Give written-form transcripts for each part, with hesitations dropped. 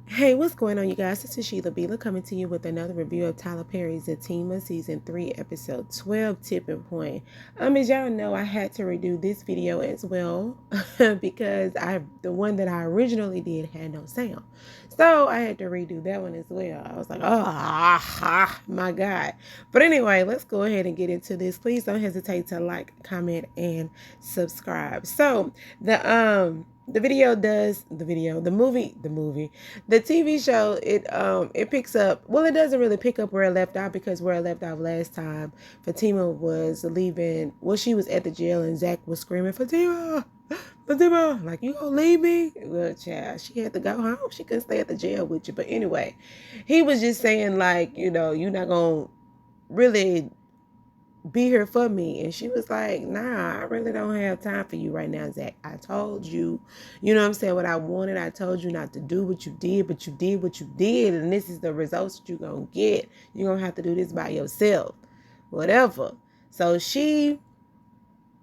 Hey, what's going on, you guys? This is Sheila Bila coming to you with another review of Tyler Perry's Zatima Season 3, Episode 12, Tipping Point. As y'all know, I had to redo this video as well because the one that I originally did had no sound. So I had to redo that one as well. I was like, my God. But anyway, let's go ahead and get into this. Please don't hesitate to like, comment, and subscribe. So the TV show, it picks up, well, it doesn't really pick up where it left off, because where it left off last time, Fatima was leaving, well, she was at the jail and Zach was screaming, Fatima, Fatima, like, you gonna leave me? Well, child, she had to go home. She couldn't stay at the jail with you. But anyway, he was just saying, like, you're not gonna really be here for me. And she was like, nah, I really don't have time for you right now, Zach. I told you, you know what I'm saying, what I wanted. I told you not to do what you did, but you did what you did. And this is the results that you're going to get. You're going to have to do this by yourself. Whatever. So she,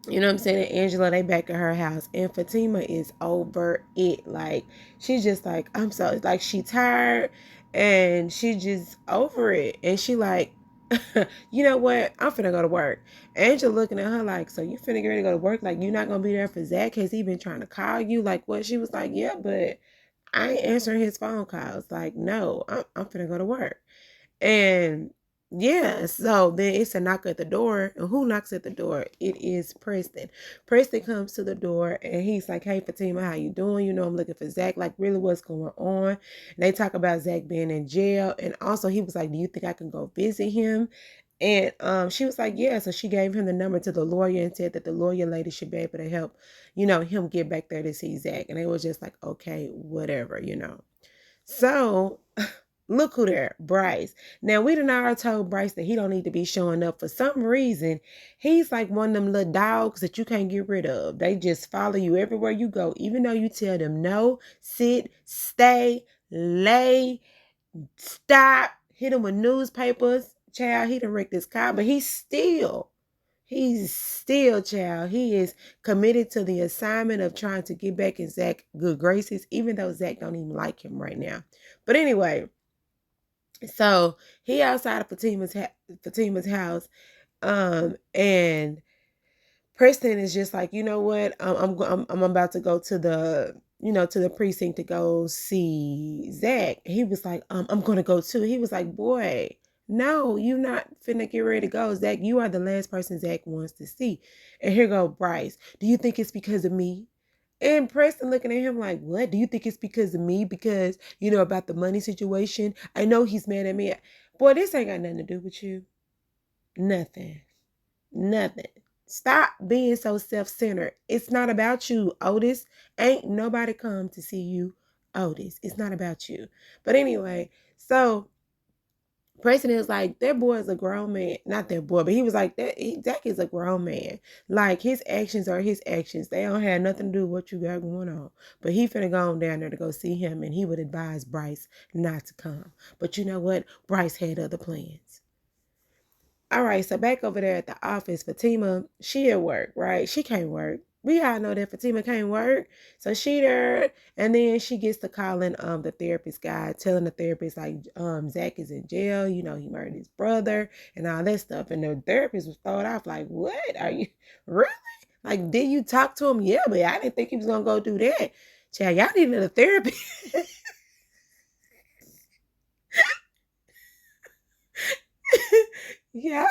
you know what I'm saying, and Angela, they back at her house. And Fatima is over it. Like, she's just like, I'm so, like, she tired. And she just over it. And she like, you know what? I'm finna go to work. Angela looking at her like, so you finna get ready to go to work? Like, you're not gonna be there for Zach? Has he been trying to call you? Like, what? She was like, yeah, but I ain't answering his phone calls. Like, no, I'm finna go to work. And yeah, so then it's a knock at the door. And who knocks at the door? It is Preston. Preston comes to the door and he's like, hey, Fatima, how you doing? You know, I'm looking for Zach. Like, really, what's going on? And they talk about Zach being in jail. And also he was like, do you think I can go visit him? And she was like, yeah. So she gave him the number to the lawyer and said that the lawyer lady should be able to help, him get back there to see Zach. And they was just like, okay, whatever. So look who there, Bryce. Now, we done already told Bryce that he don't need to be showing up. For some reason, he's like one of them little dogs that you can't get rid of. They just follow you everywhere you go, even though you tell them no, sit, stay, lay, stop, hit him with newspapers. Child, he done wrecked his car, but he's still, child. He is committed to the assignment of trying to get back in Zach's good graces, even though Zach don't even like him right now. But anyway, so he outside of Fatima's house, and Preston is just like, you know what? I'm about to go to the precinct to go see Zach. He was like, I'm gonna go too. He was like, boy, no, you not finna get ready to go, Zach. You are the last person Zach wants to see. And here go Bryce. Do you think it's because of me? And Preston looking at him like, what? Do you think it's because of me? Because, about the money situation? I know he's mad at me. Boy, this ain't got nothing to do with you. Nothing. Nothing. Stop being so self-centered. It's not about you, Otis. Ain't nobody come to see you, Otis. It's not about you. But anyway, so Preston is like, that boy is a grown man. Not that boy, but he was like, Zach is a grown man. Like, his actions are his actions. They don't have nothing to do with what you got going on. But he finna go on down there to go see him, and he would advise Bryce not to come. But you know what? Bryce had other plans. All right, so back over there at the office, Fatima, she at work, right? She can't work. We all know that Fatima can't work. So she there, and then she gets to calling the therapist guy, telling the therapist like Zach is in jail, he murdered his brother and all that stuff. And the therapist was thrown off like, what? Are you really? Like, did you talk to him? Yeah, but I didn't think he was gonna go do that. Child, y'all needed a therapy. Yeah.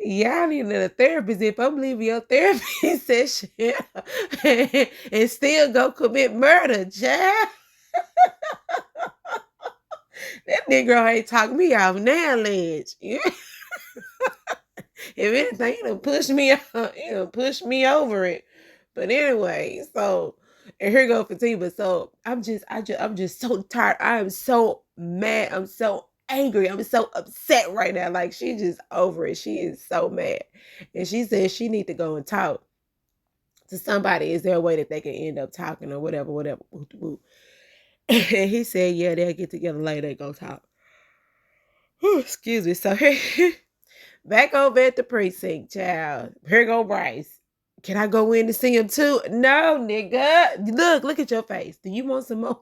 Yeah, I need a therapist. If I'm leaving your therapy session and still go commit murder, child. That nigga ain't talk me off now, ledge. If anything, it'll push me over it. But anyway, so, and here go Fatima. So I'm just so tired. I am so mad. I'm so angry. I'm so upset right now. Like, she just over it. She is so mad. And she says she need to go and talk to somebody. Is there a way that they can end up talking or whatever, whatever. And he said, yeah, they'll get together later and go talk. Excuse me. So back over at the precinct, child. Here go Bryce. Can I go in to see him too? No, nigga. Look at your face. Do you want some more?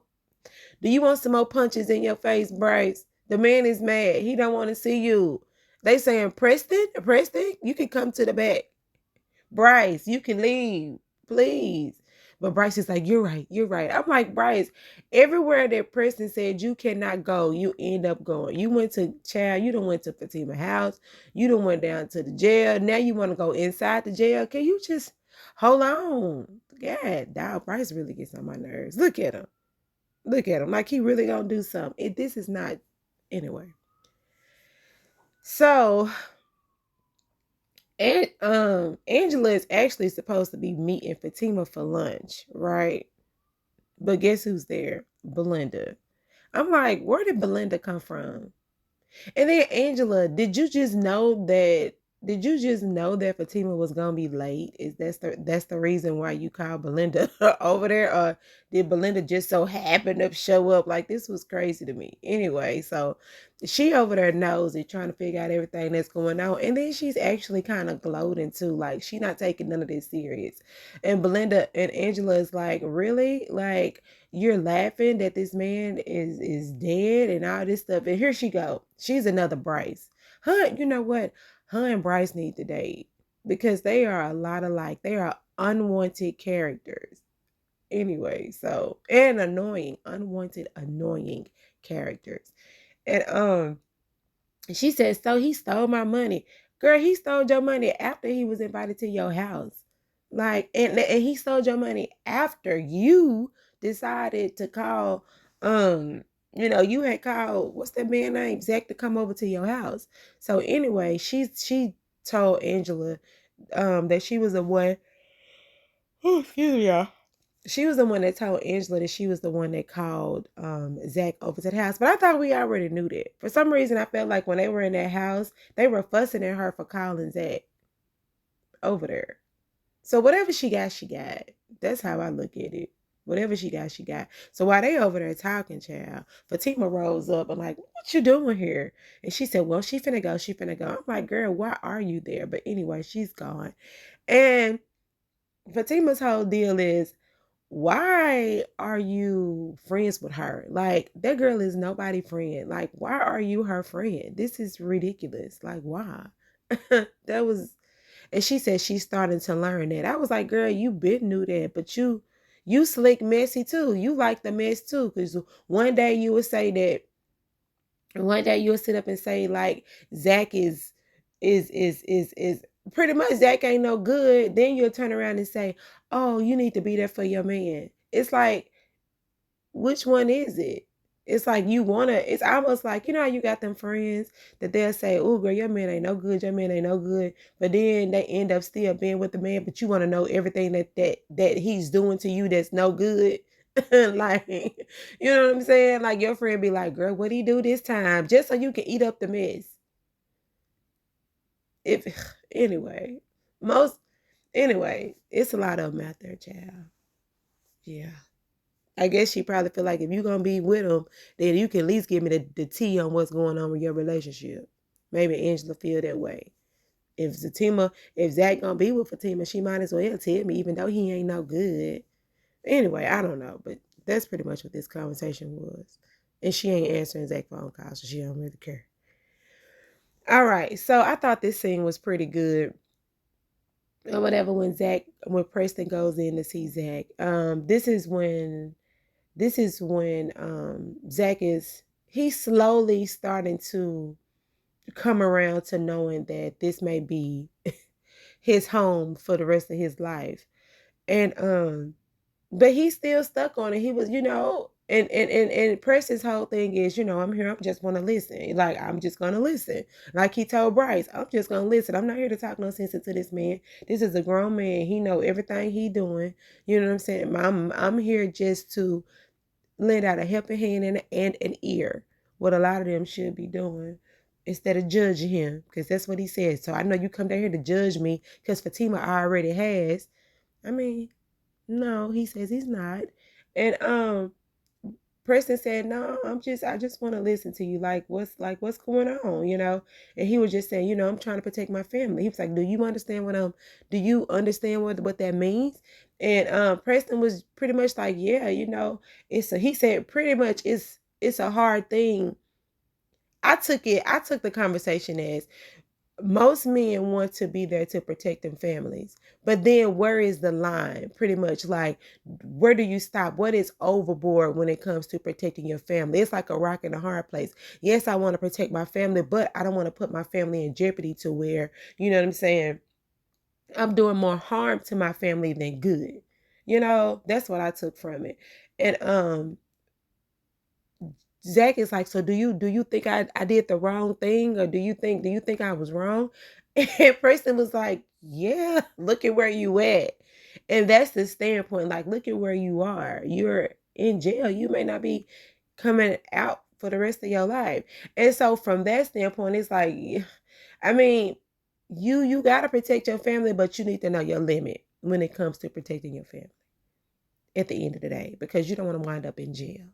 Do you want some more punches in your face, Bryce? The man is mad. He don't want to see you. They saying, Preston, you can come to the back. Bryce, you can leave, please. But Bryce is like, you're right, you're right. I'm like, Bryce, everywhere that Preston said you cannot go, you end up going. You went to Child, you done went to Fatima house, you done went down to the jail. Now you want to go inside the jail. Can you just hold on? God, dog, Bryce really gets on my nerves. Look at him. Look at him. Like he really gonna do something. This is not anyway. So and Angela is actually supposed to be meeting Fatima for lunch, right? But guess who's there? Belinda. I'm like, where did Belinda come from? And then Angela, did you just know that Fatima was gonna be late? That's the reason why you called Belinda over there? Or did Belinda just so happen to show up? Like this was crazy to me. Anyway, so she over there knows it, trying to figure out everything that's going on. And then she's actually kind of gloating too. Like she not taking none of this serious. And Belinda and Angela is like, really? Like you're laughing that this man is dead and all this stuff. And here she go. She's another Bryce. Huh, you know what? Her and Bryce need to date because they are a lot alike. They are unwanted characters. Anyway, so and annoying, unwanted, annoying characters. And she said, so he stole my money. Girl, he stole your money after he was invited to your house. Like, and he stole your money after you decided to call, you had called, what's that man name? Zach to come over to your house. So anyway, she told Angela that she was the one, oh, excuse me, y'all. She was the one that told Angela that she was the one that called Zach over to the house. But I thought we already knew that. For some reason, I felt like when they were in that house, they were fussing at her for calling Zach over there. So whatever she got, she got. That's how I look at it. Whatever she got, she got. So while they over there talking, child, Fatima rose up and like, what you doing here? And she said, well, she finna go. She finna go. I'm like, girl, why are you there? But anyway, she's gone. And Fatima's whole deal is, why are you friends with her? Like, that girl is nobody friend. Like, why are you her friend? This is ridiculous. Like, why? That was, and she said she's starting to learn that. I was like, girl, you been knew that, but you slick messy too. You like the mess too. Cause one day you would say that, one day you'll sit up and say like Zach is pretty much Zach ain't no good. Then you'll turn around and say, oh, you need to be there for your man. It's like, which one is it? It's like it's almost like, you know how you got them friends that they'll say, oh girl, your man ain't no good, your man ain't no good. But then they end up still being with the man, but you want to know everything that he's doing to you that's no good. Like, you know what I'm saying? Like your friend be like, girl, what'd he do this time? Just so you can eat up the mess. If anyway, it's a lot of them out there, child. Yeah. I guess she probably feel like if you're gonna be with him, then you can at least give me the tea on what's going on with your relationship. Maybe Angela feel that way. If Zach gonna be with Fatima, she might as well tell me, even though he ain't no good. Anyway, I don't know, but that's pretty much what this conversation was. And she ain't answering Zach phone calls, so she don't really care. All right, so I thought this scene was pretty good. Or whatever, when Preston goes in to see Zach. This is when Zach he's slowly starting to come around to knowing that this may be his home for the rest of his life. And but he's still stuck on it. He was, and Preston's whole thing is, I'm here, I'm just gonna listen. Like, I'm just gonna listen. Like he told Bryce, I'm just gonna listen. I'm not here to talk no sense to this man. This is a grown man. He know everything he doing. You know what I'm saying? I'm here just to lend out a helping hand and an ear. What a lot of them should be doing instead of judging him, because that's what he said. So I know you come down here to judge me because Fatima already has. I mean, no, he says he's not. And Preston said, no, I just want to listen to you. What's going on, And he was just saying, I'm trying to protect my family. He was like, do you understand what that means? And Preston was pretty much like, yeah, he said pretty much it's a hard thing. I took the conversation as most men want to be there to protect them families, but then where is the line? Pretty much like, where do you stop? What is overboard when it comes to protecting your family? It's like a rock and a hard place. Yes, I want to protect my family, but I don't want to put my family in jeopardy to where, you know what I'm saying, I'm doing more harm to my family than good. That's what I took from it. And Zach is like, so do you think I did the wrong thing, or do you think I was wrong? And Preston was like, yeah, look at where you at. And that's the standpoint. Like, look at where you are. You're in jail. You may not be coming out for the rest of your life. And so from that standpoint, it's like, I mean, you gotta protect your family, but you need to know your limit when it comes to protecting your family at the end of the day, because you don't want to wind up in jail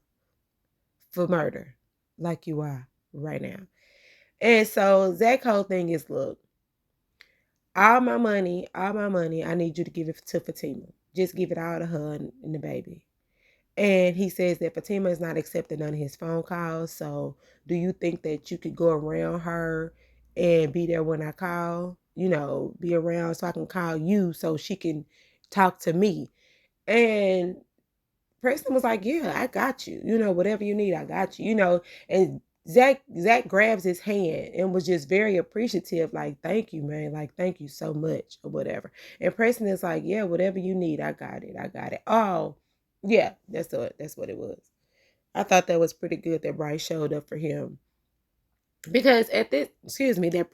for murder like you are right now. And so Zach's whole thing is, look, all my money, I need you to give it to Fatima. Just give it all to her and the baby. And he says that Fatima is not accepting none of his phone calls. So do you think that you could go around her and be there when I call? Be around so I can call you so she can talk to me. And Preston was like, yeah, I got you. Whatever you need, I got you. And Zach grabs his hand and was just very appreciative, like, thank you, man. Like, thank you so much, or whatever. And Preston is like, yeah, whatever you need, I got it. I got it. Oh, yeah, that's what it was. I thought that was pretty good that Bryce showed up for him. Because that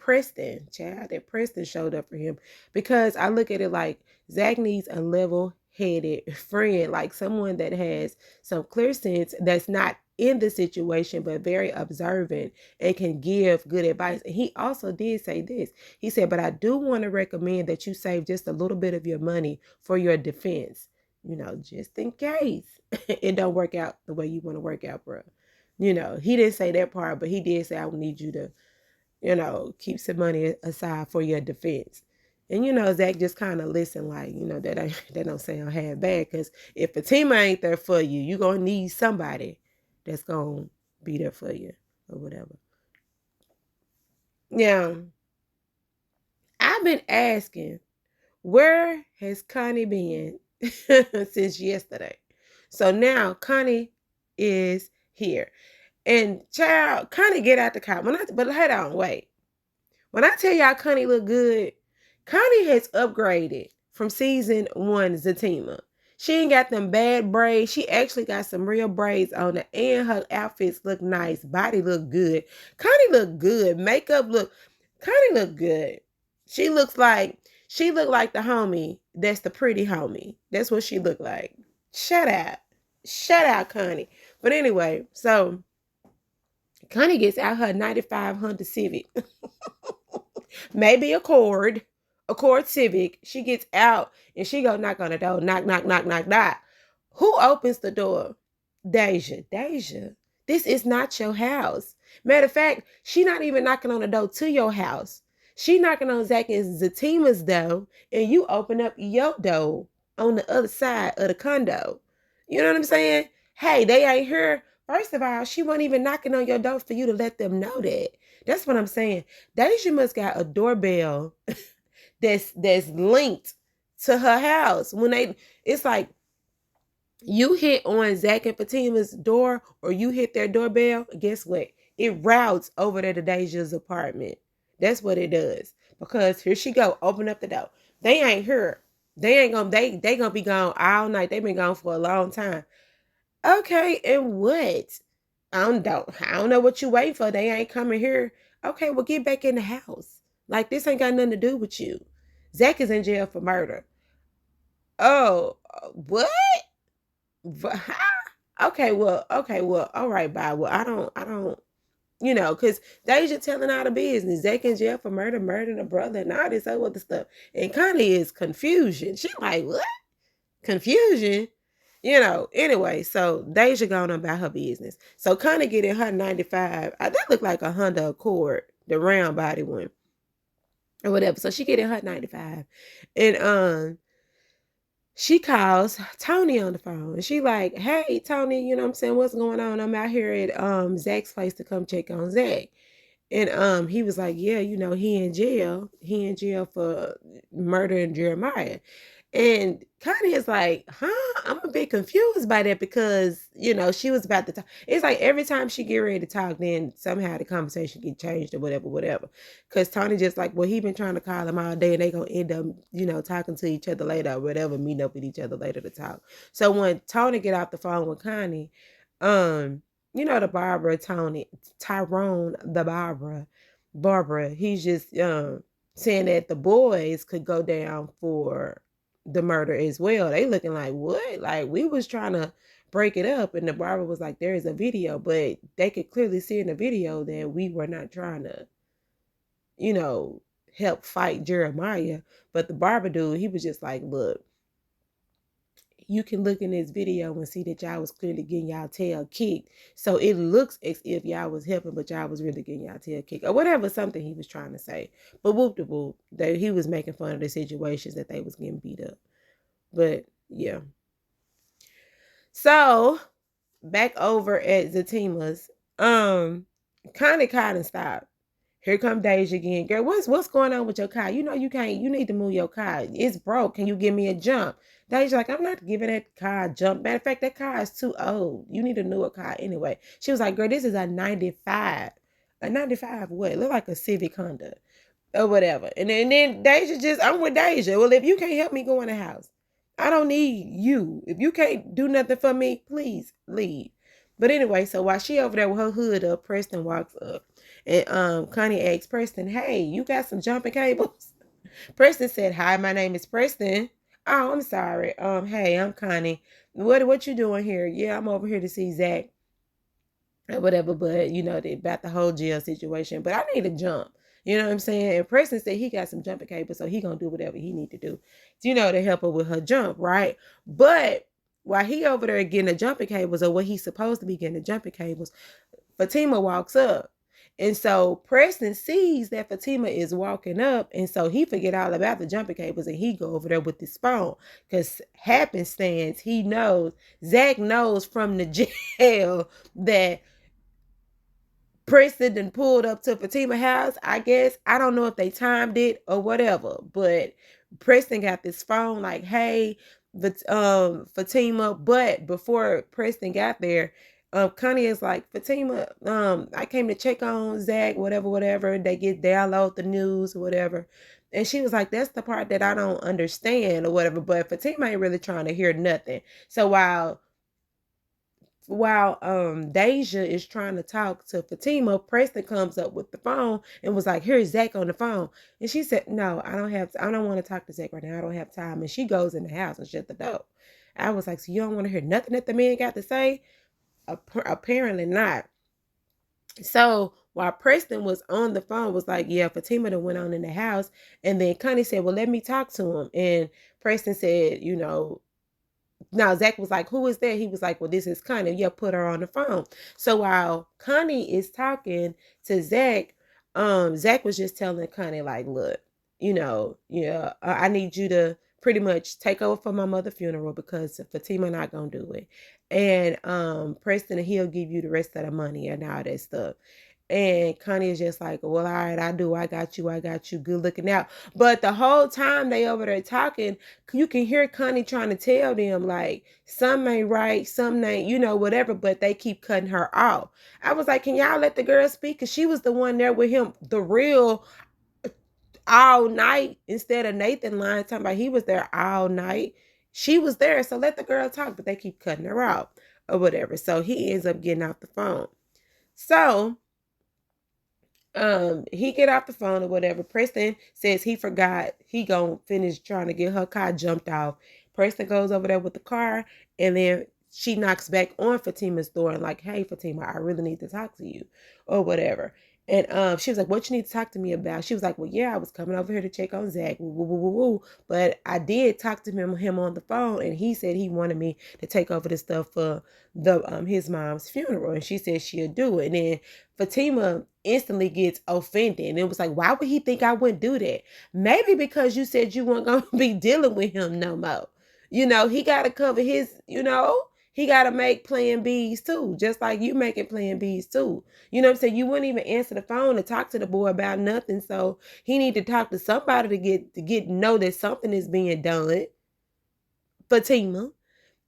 Preston showed up for him. Because I look at it like Zach needs a level-headed friend, like someone that has some clear sense, that's not in the situation, but very observant and can give good advice. And he also did say this. He said, but I do want to recommend that you save just a little bit of your money for your defense, just in case it don't work out the way you want to work out, bro. He didn't say that part, but he did say, I would need you to, keep some money aside for your defense. And, Zach just kind of listened like, that don't sound half bad, because if Fatima ain't there for you, you're going to need somebody that's going to be there for you or whatever. Now, I've been asking, where has Connie been since yesterday? So now Connie is here. And child, Connie get out the car. But hold on, wait. When I tell y'all Connie look good, Connie has upgraded from season 1 Zatima. She ain't got them bad braids. She actually got some real braids on her, and her outfits look nice. Body look good. Connie look good. Connie look good. She look like the homie that's the pretty homie. That's what she look like. Shut out, Connie. But anyway, so Connie gets out her 95 Honda Civic. Maybe Accord Civic. She gets out and she go knock on the door. Knock, knock, knock, knock, knock. Who opens the door? Deja. This is not your house. Matter of fact, she not even knocking on the door to your house. She knocking on Zach and Zatima's door, and you open up your door on the other side of the condo. You know what I'm saying? Hey, they ain't here. First of all, she wasn't even knocking on your door for you to let them know that. That's what I'm saying. Deja must got a doorbell that's linked to her house. It's like you hit on Zach and Fatima's door, or you hit their doorbell, guess what? It routes over to Deja's apartment. That's what it does. Because here she go, open up the door. They ain't here. They gonna be gone all night. They been gone for a long time. Okay, and what? I don't know what you waiting for. They ain't coming here. Okay, well, get back in the house. Like, this ain't got nothing to do with you. Zach is in jail for murder. Oh, what? Okay, well, all right, bye. Well, I don't, because Deja telling all the business. Zach in jail for murdering a brother, and all this other stuff. And Connie is confusion. She like, what? Confusion? Anyway, so Deja going on about her business. So Connie get in her 95. That looked like a Honda Accord, the round body one. Or whatever. So she get in her 95. And she calls Tony on the phone. And she like, hey Tony, you know what I'm saying? What's going on? I'm out here at Zach's place to come check on Zach. And he was like, yeah, he in jail. He in jail for murdering Jeremiah. And Connie is like, huh? I'm a bit confused by that because, she was about to talk. It's like every time she get ready to talk, then somehow the conversation get changed or whatever. Because Tony just like, well, he been trying to call him all day and they going to end up, talking to each other later or whatever, meeting up with each other later to talk. So when Tony get off the phone with Connie, the barber, Tyrone, the Barbara, he's just saying that the boys could go down for the murder as well. They looking like, what? Like, we was trying to break it up, and the barber was like, there is a video, but they could clearly see in the video that we were not trying to, help fight Jeremiah. But the barber dude, he was just like, look, you can look in this video and see that y'all was clearly getting y'all tail kicked. So it looks as if y'all was helping, but y'all was really getting y'all tail kicked. Or whatever, something he was trying to say. But whoop de whoop, he was making fun of the situations that they was getting beat up. But yeah. So back over at Zatima's, Connie caught and stopped. Here come Deja again. Girl, what's going on with your car? You need to move your car. It's broke. Can you give me a jump? Deja like, I'm not giving that car a jump. Matter of fact, that car is too old. You need a newer car anyway. She was like, girl, this is a 95. A 95 what? Look like a Civic Honda or whatever. And then Deja I'm with Deja. Well, if you can't help me go in the house, I don't need you. If you can't do nothing for me, please leave. But anyway, so while she over there with her hood up, Preston walks up. And Connie asks Preston, hey, you got some jumping cables? Preston said, hi, my name is Preston. Oh, I'm sorry. Hey, I'm Connie. What you doing here? Yeah, I'm over here to see Zach or whatever, but about the whole jail situation. But I need to jump. You know what I'm saying? And Preston said he got some jumping cables, so he gonna do whatever he need to do, to help her with her jump, right? But while he over there getting the jumping cables, or what he's supposed to be getting the jumping cables, Fatima walks up. And so Preston sees that Fatima is walking up, and so he forget all about the jumping cables, and he go over there with his phone. Because happenstance, Zach knows from the jail that Preston done pulled up to Fatima house, I guess. I don't know if they timed it or whatever, but Preston got this phone like, hey, Fatima. But before Preston got there, Connie is like, Fatima, I came to check on Zach, whatever. They download the news or whatever. And she was like, that's the part that I don't understand or whatever. But Fatima ain't really trying to hear nothing. So while Deja is trying to talk to Fatima, Preston comes up with the phone and was like, here's Zach on the phone. And she said, no, I don't want to talk to Zach right now. I don't have time. And she goes in the house and shut the door. I was like, so you don't want to hear nothing that the man got to say? Apparently not. So while Preston was on the phone, was like, yeah, Fatima went on in the house. And then Connie said, well, let me talk to him. And Preston said, now Zach was like, who is that? He was like, well, this is Connie. Yeah, put her on the phone. So while Connie is talking to Zach, Zach was just telling Connie, like, look, I need you to pretty much take over for my mother's funeral because Fatima not gonna do it. And Preston, he'll give you the rest of the money and all that stuff. And Connie is just like, well, all right, I got you, good looking out. But the whole time they over there talking, you can hear Connie trying to tell them, like, some ain't right, some ain't, whatever, but they keep cutting her off. I was like, can y'all let the girl speak? Because she was the one there with him, the real, all night, instead of Nathan lying, talking about he was there all night. She was there, so let the girl talk, but they keep cutting her off or whatever. So he ends up getting off the phone. So he get off the phone or whatever. Preston says he forgot he gonna finish trying to get her car jumped off. Preston goes over there with the car, and then she knocks back on Fatima's door and like, hey Fatima, I really need to talk to you or whatever. And she was like, what you need to talk to me about? She was like, well, yeah, I was coming over here to check on Zach. Woo, woo, woo, woo, woo. But I did talk to him on the phone, and he said he wanted me to take over the stuff for the his mom's funeral. And she said she'll do it. And then Fatima instantly gets offended. And it was like, why would he think I wouldn't do that? Maybe because you said you weren't going to be dealing with him no more. He got to cover his, he got to make plan Bs too, just like you making plan Bs too. You know what I'm saying? You wouldn't even answer the phone to talk to the boy about nothing. So he need to talk to somebody to know that something is being done. Fatima.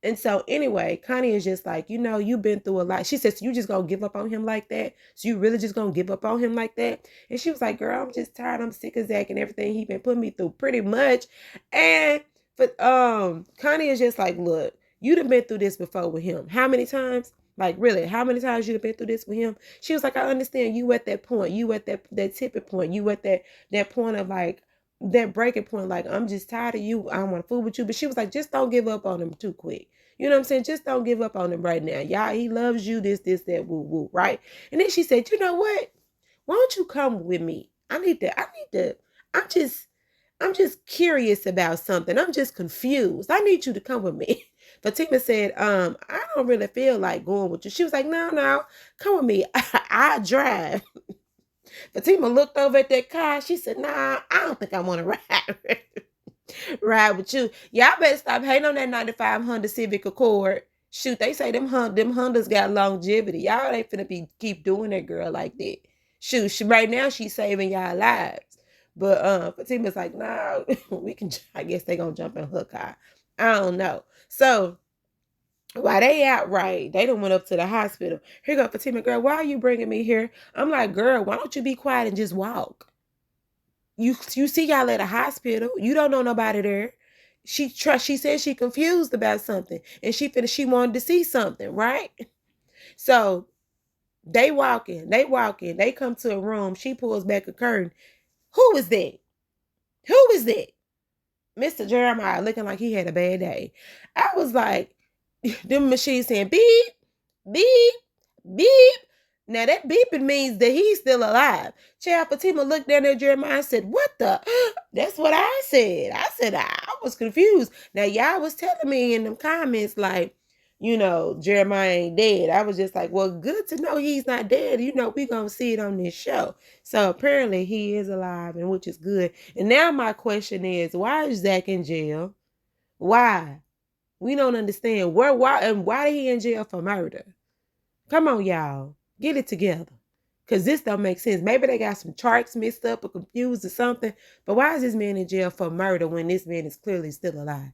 And so anyway, Connie is just like, you've been through a lot. She says, so you just gonna give up on him like that? So you really just gonna give up on him like that? And she was like, girl, I'm just tired. I'm sick of Zach and everything he been putting me through pretty much. But Connie is just like, look, you done been through this before with him. How many times? Like, really, how many times you done been through this with him? She was like, I understand you at that point. You at that tipping point. You at that point of like, that breaking point, like, I'm just tired of you. I don't want to fool with you. But she was like, just don't give up on him too quick. You know what I'm saying? Just don't give up on him right now. Y'all, he loves you, this, that, woo, woo, right? And then she said, you know what? Why don't you come with me? I'm just curious about something. I'm just confused. I need you to come with me. Fatima said, I don't really feel like going with you. She was like, no, come with me. I drive. Fatima looked over at that car. She said, nah, I don't think I want to ride with you. Y'all better stop hating on that 95 Honda Civic Accord. Shoot, they say them Hondas got longevity. Y'all ain't finna keep doing that girl like that. Shoot, right now she's saving y'all lives. But Fatima's like, no, we can, I guess they gonna jump in her car. I don't know. So while they out, right, they done went up to the hospital. Here go Fatima, girl, why are you bringing me here? I'm like, girl, why don't you be quiet and just walk? You see y'all at a hospital. You don't know nobody there. She said she confused about something, and she wanted to see something, right? So they walking. They come to a room. She pulls back a curtain. Who is that? Who is that? Mr. Jeremiah looking like he had a bad day. I was like, them machines saying beep, beep, beep. Now that beeping means that he's still alive. Child, Fatima looked down at Jeremiah and said, what the? That's what I said. I was confused. Now y'all was telling me in them comments like, Jeremiah ain't dead. I was just like, well, good to know he's not dead. We gonna see it on this show. So apparently he is alive, and which is good. And now my question is, why is Zach in jail? Why? We don't understand. Why did he in jail for murder? Come on, y'all. Get it together. Because this don't make sense. Maybe they got some charts mixed up or confused or something. But why is this man in jail for murder when this man is clearly still alive?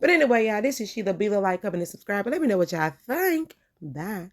But anyway, y'all, this is Sheila. Be the like, comment, and subscribe. And let me know what y'all think. Bye.